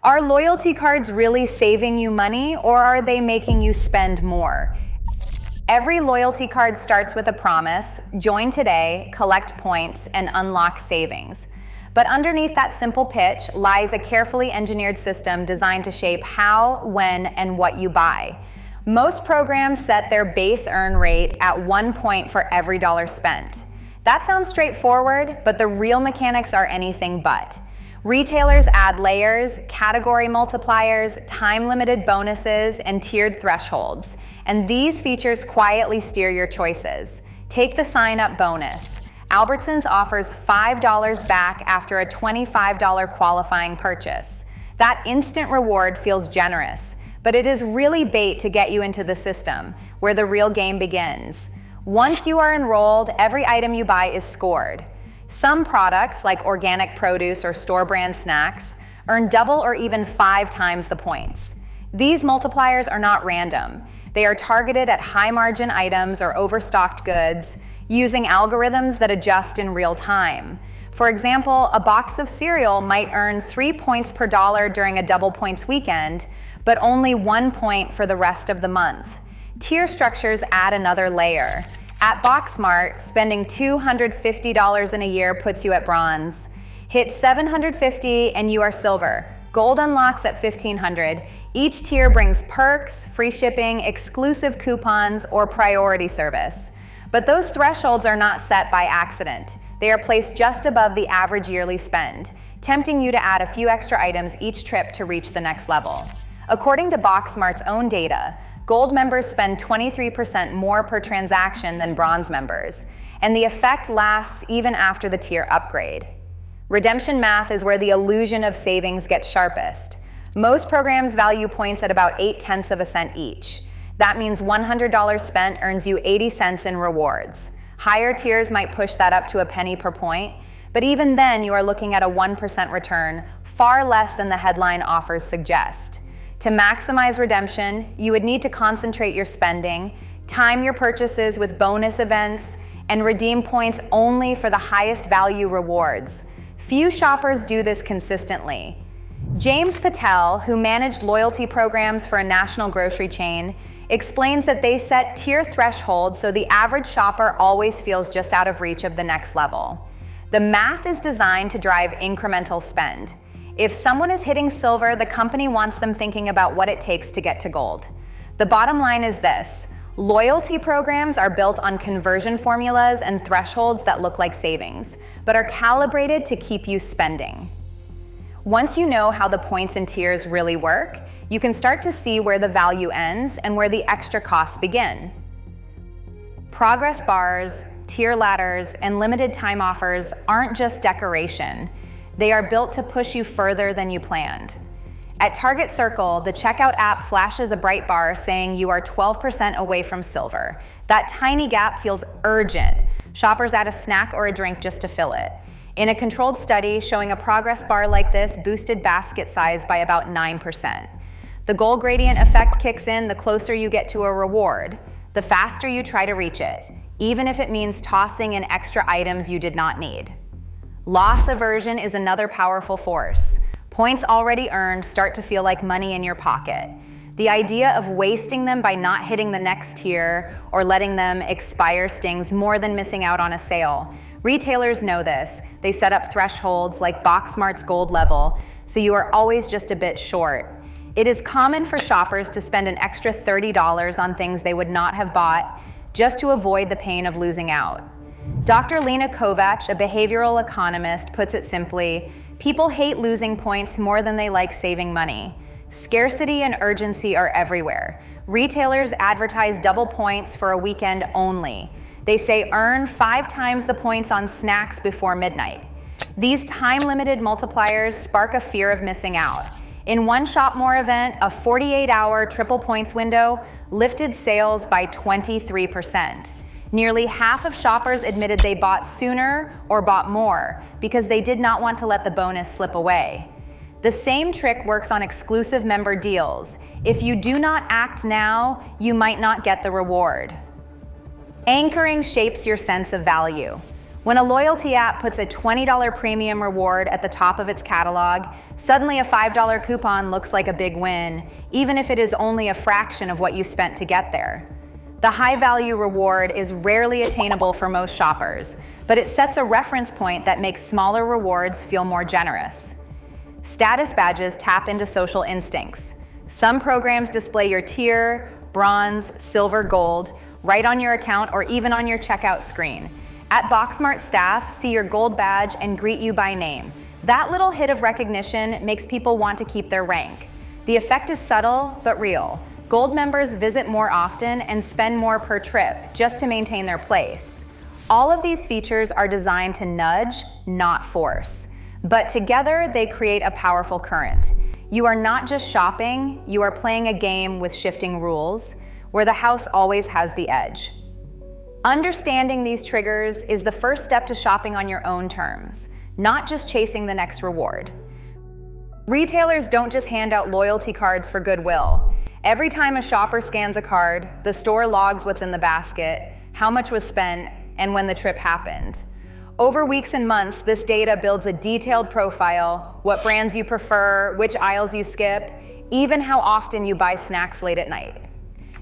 Are loyalty cards really saving you money, or are they making you spend more? Every loyalty card starts with a promise: join today, collect points, and unlock savings. But underneath that simple pitch lies a carefully engineered system designed to shape how, when, and what you buy. Most programs set their base earn rate at 1 point for every dollar spent. That sounds straightforward, but the real mechanics are anything but. Retailers add layers, category multipliers, time-limited bonuses, and tiered thresholds. And these features quietly steer your choices. Take the sign-up bonus. Albertsons offers $5 back after a $25 qualifying purchase. That instant reward feels generous, but it is really bait to get you into the system, where the real game begins. Once you are enrolled, every item you buy is scored. Some products, like organic produce or store-brand snacks, earn double or even 5 times the points. These multipliers are not random. They are targeted at high-margin items or overstocked goods, using algorithms that adjust in real time. For example, a box of cereal might earn 3 points per dollar during a double points weekend, but only 1 point for the rest of the month. Tier structures add another layer. At Boxmart, spending $250 in a year puts you at bronze. Hit $750 and you are silver. Gold unlocks at $1,500. Each tier brings perks, free shipping, exclusive coupons, or priority service. But those thresholds are not set by accident. They are placed just above the average yearly spend, tempting you to add a few extra items each trip to reach the next level. According to Boxmart's own data, Gold members spend 23% more per transaction than Bronze members, and the effect lasts even after the tier upgrade. Redemption math is where the illusion of savings gets sharpest. Most programs value points at about 0.8 of a cent each. That means $100 spent earns you 80 cents in rewards. Higher tiers might push that up to a penny per point, but even then you are looking at a 1% return, far less than the headline offers suggest. To maximize redemption, you would need to concentrate your spending, time your purchases with bonus events, and redeem points only for the highest value rewards. Few shoppers do this consistently. James Patel, who managed loyalty programs for a national grocery chain, explains that they set tier thresholds so the average shopper always feels just out of reach of the next level. The math is designed to drive incremental spend. If someone is hitting silver, the company wants them thinking about what it takes to get to gold. The bottom line is this: loyalty programs are built on conversion formulas and thresholds that look like savings, but are calibrated to keep you spending. Once you know how the points and tiers really work, you can start to see where the value ends and where the extra costs begin. Progress bars, tier ladders, and limited time offers aren't just decoration. They are built to push you further than you planned. At Target Circle, the checkout app flashes a bright bar saying you are 12% away from silver. That tiny gap feels urgent. Shoppers add a snack or a drink just to fill it. In a controlled study, showing a progress bar like this boosted basket size by about 9%. The goal gradient effect kicks in the closer you get to a reward, the faster you try to reach it, even if it means tossing in extra items you did not need. Loss aversion is another powerful force. Points already earned start to feel like money in your pocket. The idea of wasting them by not hitting the next tier or letting them expire stings more than missing out on a sale. Retailers know this. They set up thresholds like Boxmart's gold level, so you are always just a bit short. It is common for shoppers to spend an extra $30 on things they would not have bought just to avoid the pain of losing out. Dr. Lena Kovacs, a behavioral economist, puts it simply: people hate losing points more than they like saving money. Scarcity and urgency are everywhere. Retailers advertise double points for a weekend only. They say earn 5 times the points on snacks before midnight. These time-limited multipliers spark a fear of missing out. In one Shop More event, a 48-hour triple points window lifted sales by 23%. Nearly half of shoppers admitted they bought sooner or bought more because they did not want to let the bonus slip away. The same trick works on exclusive member deals. If you do not act now, you might not get the reward. Anchoring shapes your sense of value. When a loyalty app puts a $20 premium reward at the top of its catalog, suddenly a $5 coupon looks like a big win, even if it is only a fraction of what you spent to get there. The high-value reward is rarely attainable for most shoppers, but it sets a reference point that makes smaller rewards feel more generous. Status badges tap into social instincts. Some programs display your tier, bronze, silver, gold, right on your account or even on your checkout screen. At Boxmart, staff see your gold badge and greet you by name. That little hit of recognition makes people want to keep their rank. The effect is subtle but real. Gold members visit more often and spend more per trip just to maintain their place. All of these features are designed to nudge, not force. But together, they create a powerful current. You are not just shopping, you are playing a game with shifting rules, where the house always has the edge. Understanding these triggers is the first step to shopping on your own terms, not just chasing the next reward. Retailers don't just hand out loyalty cards for goodwill. Every time a shopper scans a card, the store logs what's in the basket, how much was spent, and when the trip happened. Over weeks and months, this data builds a detailed profile, what brands you prefer, which aisles you skip, even how often you buy snacks late at night.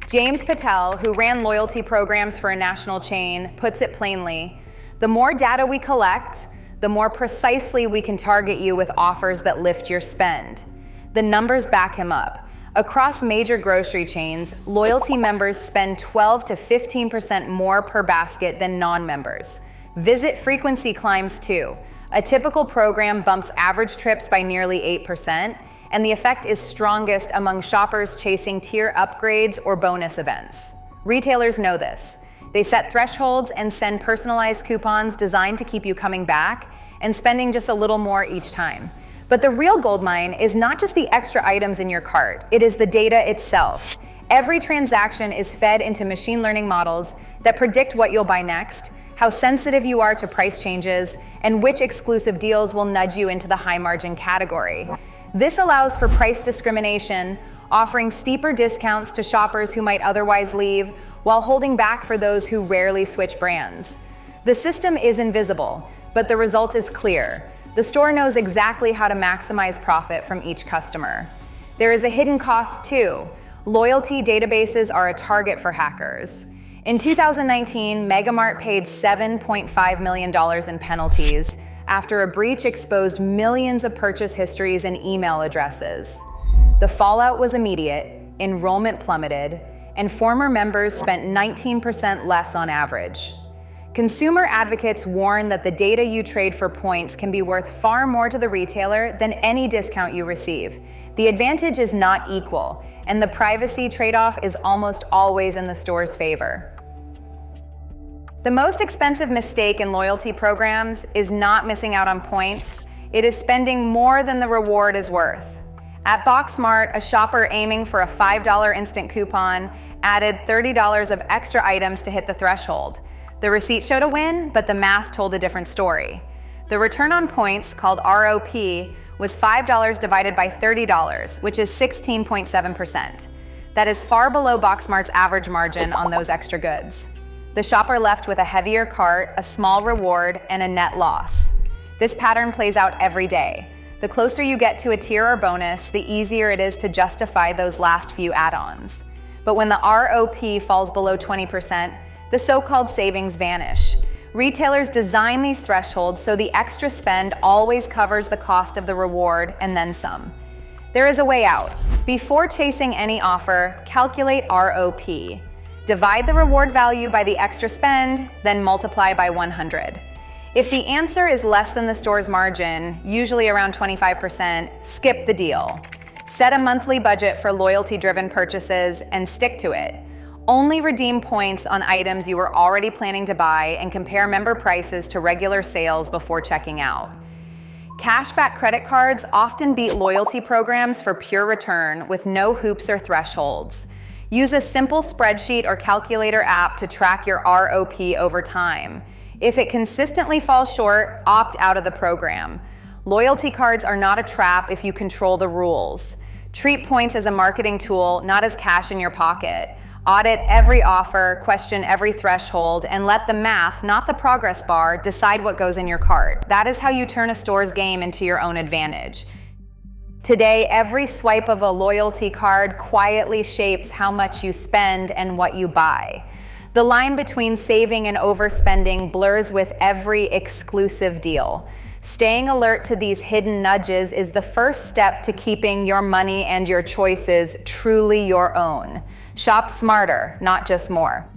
James Patel, who ran loyalty programs for a national chain, puts it plainly, the more data we collect, the more precisely we can target you with offers that lift your spend. The numbers back him up. Across major grocery chains, loyalty members spend 12 to 15% more per basket than non-members. Visit frequency climbs too. A typical program bumps average trips by nearly 8%, and the effect is strongest among shoppers chasing tier upgrades or bonus events. Retailers know this. They set thresholds and send personalized coupons designed to keep you coming back and spending just a little more each time. But the real goldmine is not just the extra items in your cart, it is the data itself. Every transaction is fed into machine learning models that predict what you'll buy next, how sensitive you are to price changes, and which exclusive deals will nudge you into the high margin category. This allows for price discrimination, offering steeper discounts to shoppers who might otherwise leave, while holding back for those who rarely switch brands. The system is invisible, but the result is clear. The store knows exactly how to maximize profit from each customer. There is a hidden cost too. Loyalty databases are a target for hackers. In 2019, Megamart paid $7.5 million in penalties after a breach exposed millions of purchase histories and email addresses. The fallout was immediate, enrollment plummeted, and former members spent 19% less on average. Consumer advocates warn that the data you trade for points can be worth far more to the retailer than any discount you receive. The advantage is not equal, and the privacy trade-off is almost always in the store's favor. The most expensive mistake in loyalty programs is not missing out on points. It is spending more than the reward is worth. At Boxmart, a shopper aiming for a $5 instant coupon added $30 of extra items to hit the threshold. The receipt showed a win, but the math told a different story. The return on points, called ROP, was $5 divided by $30, which is 16.7%. That is far below Boxmart's average margin on those extra goods. The shopper left with a heavier cart, a small reward, and a net loss. This pattern plays out every day. The closer you get to a tier or bonus, the easier it is to justify those last few add-ons. But when the ROP falls below 20%, the so-called savings vanish. Retailers design these thresholds so the extra spend always covers the cost of the reward and then some. There is a way out. Before chasing any offer, calculate ROP. Divide the reward value by the extra spend, then multiply by 100. If the answer is less than the store's margin, usually around 25%, skip the deal. Set a monthly budget for loyalty-driven purchases and stick to it. Only redeem points on items you were already planning to buy and compare member prices to regular sales before checking out. Cashback credit cards often beat loyalty programs for pure return with no hoops or thresholds. Use a simple spreadsheet or calculator app to track your ROP over time. If it consistently falls short, opt out of the program. Loyalty cards are not a trap if you control the rules. Treat points as a marketing tool, not as cash in your pocket. Audit every offer, question every threshold, and let the math, not the progress bar, decide what goes in your cart. That is how you turn a store's game into your own advantage. Today, every swipe of a loyalty card quietly shapes how much you spend and what you buy. The line between saving and overspending blurs with every exclusive deal. Staying alert to these hidden nudges is the first step to keeping your money and your choices truly your own. Shop smarter, not just more.